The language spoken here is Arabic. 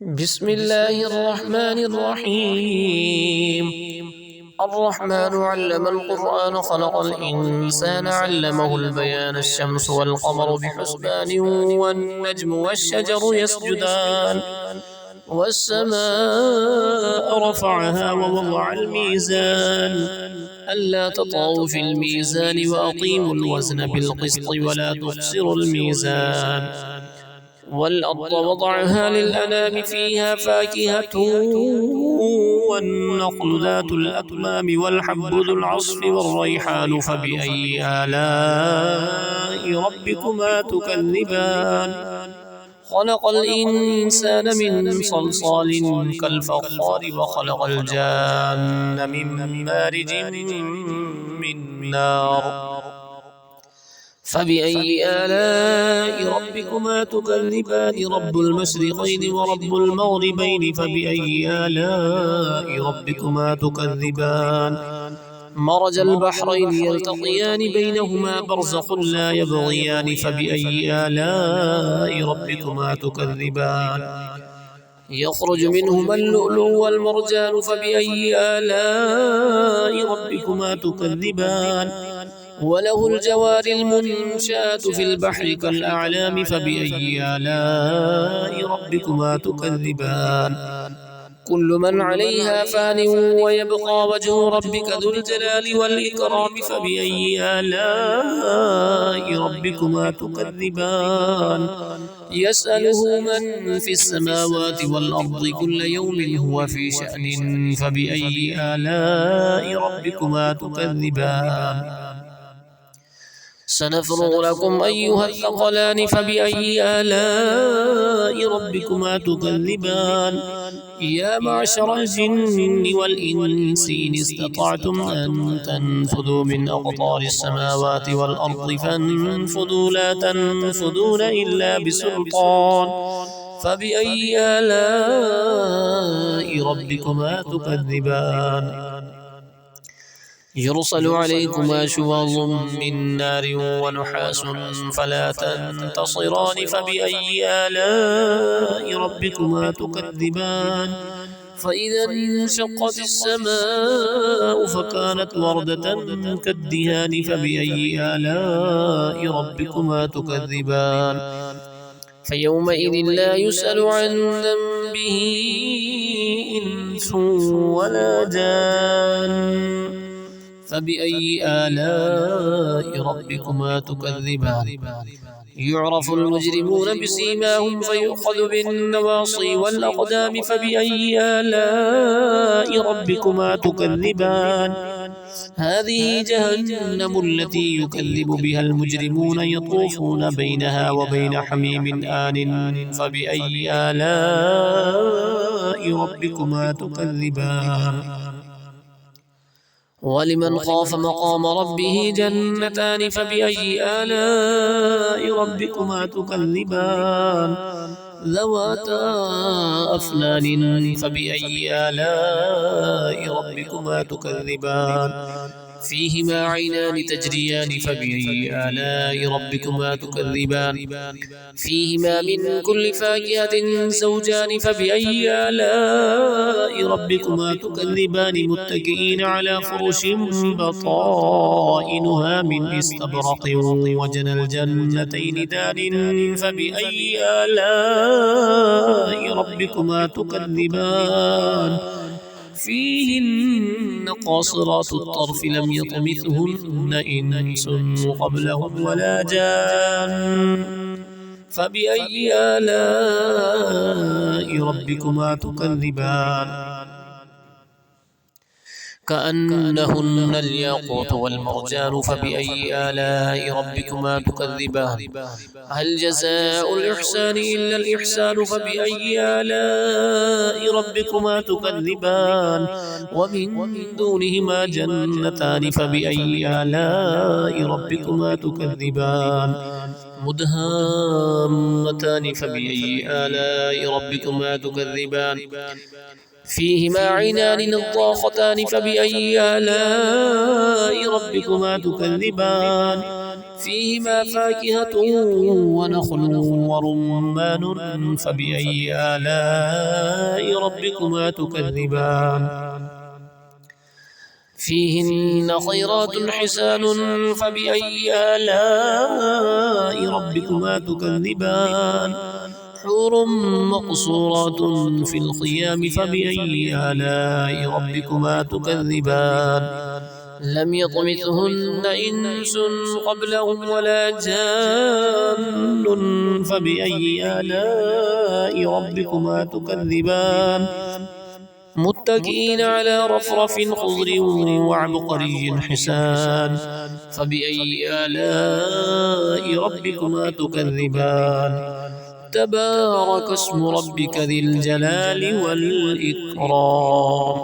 بسم الله الرحمن الرحيم. الرحمن علم القرآن خلق الإنسان علمه البيان. الشمس والقمر بحسبان والنجم والشجر يسجدان والسماء رفعها ووضع الميزان ألا تطغوا في الميزان وأقيموا الوزن بالقسط ولا تخسروا الميزان والأرض وضعها للأنام فيها فاكهة والنخل ذات الأكمام والحب ذو العصف والريحان فبأي آلاء ربكما تكذبان خلق الإنسان من صلصال كالفخار وخلق الجان من مارج من نار فبأي آلاء ربكما تكذبان رب المشرقين ورب المغربين فبأي آلاء ربكما تكذبان مرج البحرين يلتقيان بينهما برزخ لا يبغيان فبأي آلاء ربكما تكذبان يخرج منهما اللؤلؤ والمرجان فبأي آلاء ربكما تكذبان وله الجوار المنشآت في البحر كالأعلام فبأي آلاء ربكما تكذبان كل من عليها فان ويبقى وجه ربك ذو الجلال والإكرام فبأي آلاء ربكما تكذبان يسأله من في السماوات والأرض كل يوم هو في شأن فبأي آلاء ربكما تكذبان سنفرغ لكم أيها الثقلان فبأي آلاء ربكما تكذبان يا معشر الجن والإنس إن استطعتم أن تنفذوا من أقطار السماوات والأرض فانفذوا لا تنفذون إلا بسلطان فبأي آلاء ربكما تكذبان يرسل عليكما شواظ من نار ونحاس فلا تنتصران فبأي آلاء ربكما تكذبان فإذا انشقت السماء فكانت وردة كالدهان فبأي آلاء ربكما تكذبان فيومئذ لا يسأل عن ذنبه إنس ولا جان فبأي آلاء ربكما تكذبان يعرف المجرمون بسيماهم فيؤخذ بالنواصي والأقدام فبأي آلاء ربكما تكذبان هذه جهنم التي يكذب بها المجرمون يطوفون بينها وبين حميم آن فبأي آلاء ربكما تكذبان ولمن خاف مقام ربه جنتان فبأي آلاء ربكما تكذبان ذواتا أفنان فبأي آلاء ربكما تكذبان فيهما عينان تجريان فبأي آلاء ربكما تكذبان فيهما من كل فاكهة زوجان فبأي آلاء ربكما تكذبان متكئين على فرش بطائنها من استبرق وجنى الجنتين دان فبأي آلاء ربكما تكذبان فيهن قاصرات الطرف لم يطمثهن إنس قبلهم ولا جان فبأي آلاء ربكما تكذبان كأنهن الياقوت والمرجان فبأي آلاء ربكما تكذبان هل جزاء الإحسان إلا الإحسان فبأي آلاء ربكما تكذبان ومن دونهما جنتان فبأي آلاء ربكما تكذبان مدهامتان فبأي آلاء ربكما تكذبان فيهما عينان نضاختان فبأي آلاء ربكما تكذبان فيهما فاكهة ونخل ورمان فبأي آلاء ربكما تكذبان فيهن خيرات حسان فبأي آلاء ربكما تكذبان حور مقصورات في الخيام فبأي آلاء ربكما تكذبان لم يطمثهن إنس قبلهم ولا جان فبأي آلاء ربكما تكذبان متكئين على رفرف خضر وعبقري حسان فبأي آلاء ربكما تكذبان تبارك اسم ربك ذي الجلال والإكرام